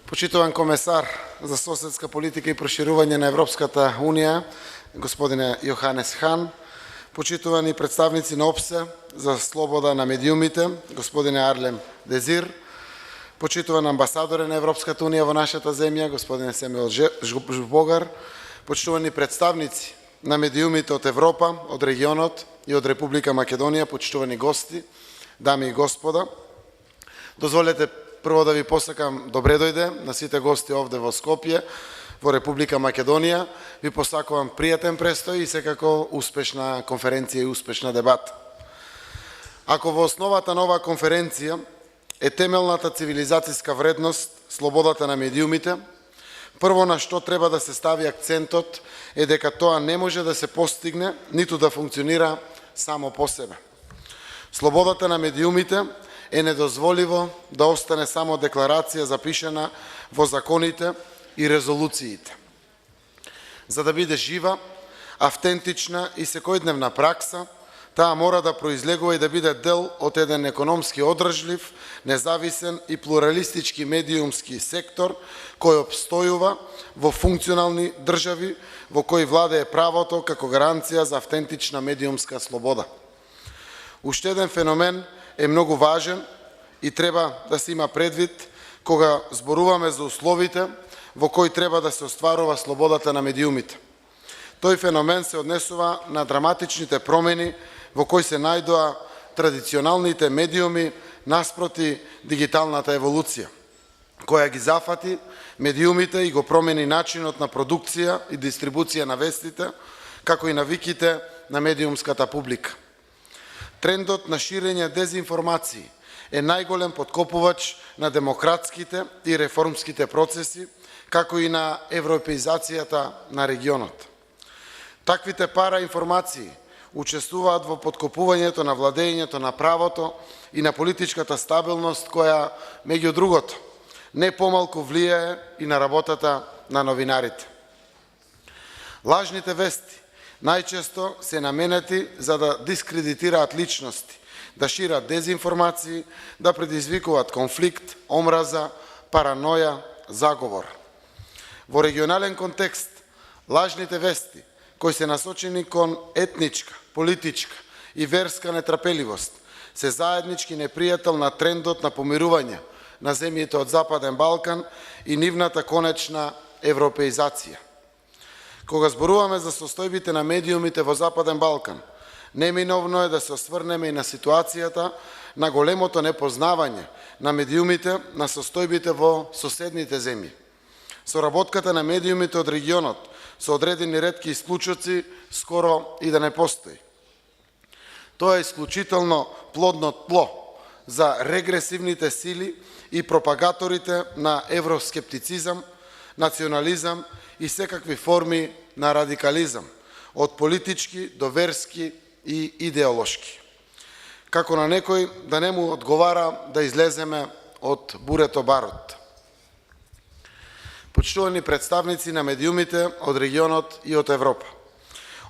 Почитуван комесар за соседска политика и проширување на Европската Унија, господине Јоханес Хан, почитувани представници на ОПСЕ за слобода на медиумите, господине Арлем Дезир, почитуван амбасадоре на Европската Унија во нашата земја, господине Семел Жбогар, почитувани представници на медиумите од Европа, од регионот и од Република Македонија, почитувани гости, дами и господа. Дозволете прво да ви посакам добре дојде на сите гости овде во Скопје, во Република Македонија. Ви посакувам пријатен престој и секако успешна конференција и успешна дебата. Ако во основата на оваа конференција е темелната цивилизацијска вредност, слободата на медиумите, прво на што треба да се стави акцентот е дека тоа не може да се постигне, ниту да функционира само по себе. Слободата на медиумите е недозволиво да остане само декларација запишена во законите и резолуциите. За да биде жива, автентична и секојдневна пракса, таа мора да произлегува и да биде дел од еден економски одржлив, независен и плуралистички медиумски сектор кој обстојува во функционални држави во кои владее правото како гаранција за автентична медиумска слобода. Уште еден феномен е многу важен и треба да се има предвид кога зборуваме за условите во кои треба да се остварува слободата на медиумите. Тој феномен се однесува на драматичните промени во кои се најдоа традиционалните медиуми наспроти дигиталната еволуција, која ги зафати медиумите и го промени начинот на продукција и дистрибуција на вестите, како и навиките на медиумската публика. Трендот на ширење дезинформации е најголем подкопувач на демократските и реформските процеси, како и на европеизацијата на регионот. Таквите параинформации учествуваат во подкопувањето на владењето на правото и на политичката стабилност, која, меѓу другото, не помалку влијае и на работата на новинарите. Лажните вести најчесто се наменети за да дискредитираат личности, да шират дезинформации, да предизвикуваат конфликт, омраза, параноја, заговор. Во регионален контекст, лажните вести, кои се насочени кон етничка, политичка и верска нетрпеливост, се заеднички непријател на трендот на помирување на земјите од Западен Балкан и нивната конечна европеизација. Кога зборуваме за состојбите на медиумите во Западен Балкан, неминовно е да се осврнеме и на ситуацијата на големото непознавање на медиумите на состојбите во соседните земји. Соработката на медиумите од регионот со одредени ретки исклучоци скоро и да не постои. Тоа е исклучително плодно тло за регресивните сили и пропагаторите на евроскептицизам, национализам и секакви форми на радикализам, од политички до верски и идеолошки. Како на некој да не му одговара да излеземе од бурето барот. Почитувани представници на медиумите од регионот и од Европа.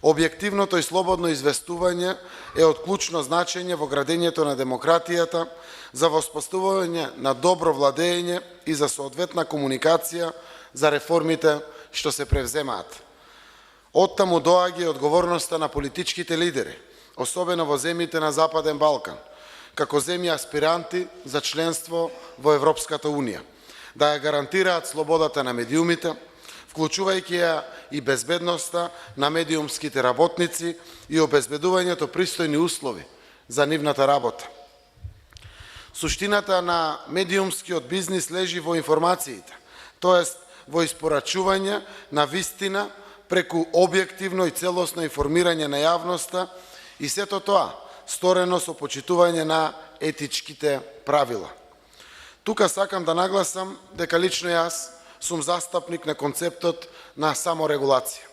Објективното и слободно известување е од клучно значење во градењето на демократијата, за воспоставување на добро владење и за соодветна комуникација за реформите што се превземаат. Оттаму доаѓа и одговорноста на политичките лидери, особено во земјите на Западен Балкан, како земји аспиранти за членство во Европската Унија, да ја гарантираат слободата на медиумите, вклучувајќи ја и безбедноста на медиумските работници и обезбедувањето пристојни услови за нивната работа. Суштината на медиумскиот бизнис лежи во информациите, тоест во испорачување на вистина преку објективно и целосно информирање на јавноста и сето тоа сторено со почитување на етичките правила. Тука сакам да нагласам дека лично јас сум застапник на концептот на саморегулација.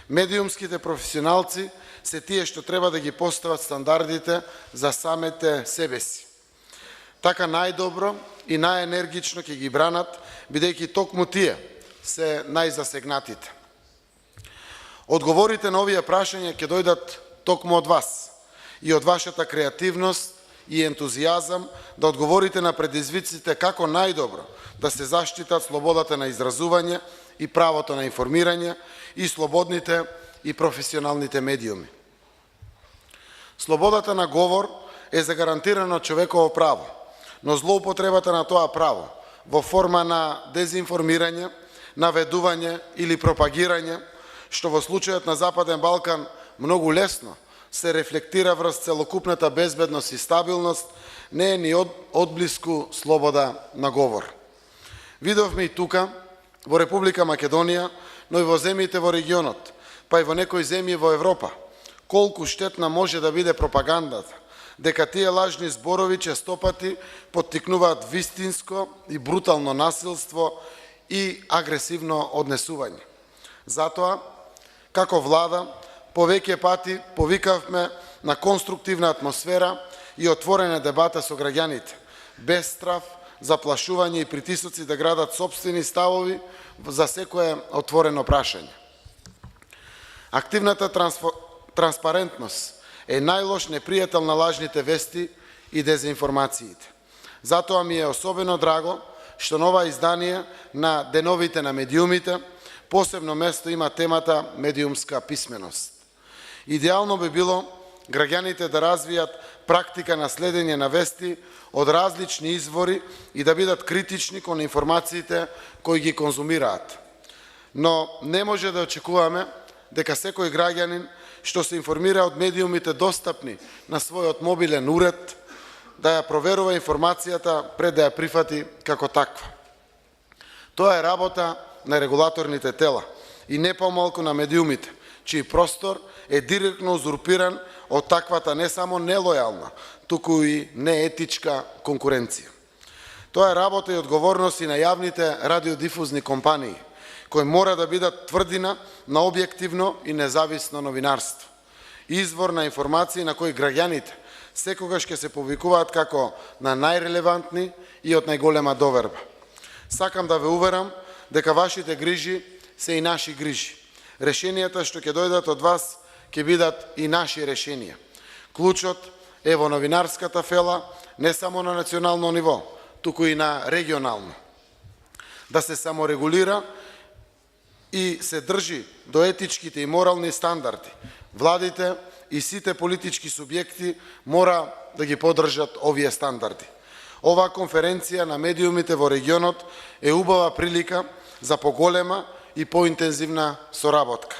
Медиумските професионалци се тие што треба да ги постават стандардите за самите себе си. Така најдобро и најенергично ќе ги бранат, бидејќи токму тие се најзасегнатите. Одговорите на овие прашања ќе дојдат токму од вас и од вашата креативност и ентузијазам да одговорите на предизвиците како најдобро да се заштитат слободата на изразување и правото на информирање и слободните и професионалните медиуми. Слободата на говор е загарантирано човеково право, но злоупотребата на тоа право во форма на дезинформирање, наведување или пропагирање, што во случајот на Западен Балкан многу лесно се рефлектира врз целокупната безбедност и стабилност, не е ни одблиску слобода на говор. Видовме и тука, во Република Македонија, но и во земјите во регионот, па и во некои земји во Европа, колку штетна може да биде пропагандата, дека тие лажни зборови честопати поттикнуваат вистинско и брутално насилство и агресивно однесување. Затоа, како влада, повеќе пати повикавме на конструктивна атмосфера и отворена дебата со граѓаните, без страф, заплашување и притисоци да градат сопствени ставови за секое отворено прашање. Активната транспарентност е најлош непријател на лажните вести и дезинформациите. Затоа ми е особено драго што нова издание на Деновите на медиумите посебно место има темата медиумска писменост. Идеално би било граѓаните да развијат практика на следење на вести од различни извори и да бидат критични кон информациите кои ги конзумираат. Но не може да очекуваме дека секој граѓанин што се информира од медиумите достапни на својот мобилен уред, да ја проверува информацијата пред да ја прифати како таква. Тоа е работа на регулаторните тела и не помалку на медиумите, чиј простор е директно узурпиран од таквата не само нелојална, туку и неетичка конкуренција. Тоа е работа и одговорност и на јавните радиодифузни компании, кои мора да бидат тврдина на објективно и независно новинарство. Извор на информации на кои граѓаните секогаш ќе се повикуваат како на најрелевантни и од најголема доверба. Сакам да ве уверам дека вашите грижи се и наши грижи. Решенијата што ќе дојдат од вас ќе бидат и наши решенија. Клучот е во новинарската фела не само на национално ниво, туку и на регионално. Да се саморегулира и се држи до етичките и морални стандарди. Владите и сите политички субјекти мора да ги поддржат овие стандарди. Оваа конференција на медиумите во регионот е убава прилика за поголема и поинтензивна соработка.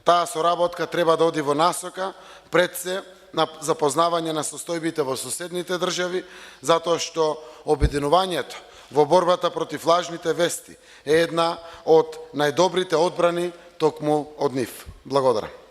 Таа соработка треба да оди во насока пред се на запознавање на состојбите во соседните држави, затоа што обединувањето во борбата против лажните вести е една од најдобрите одбрани токму од нив. Благодарам.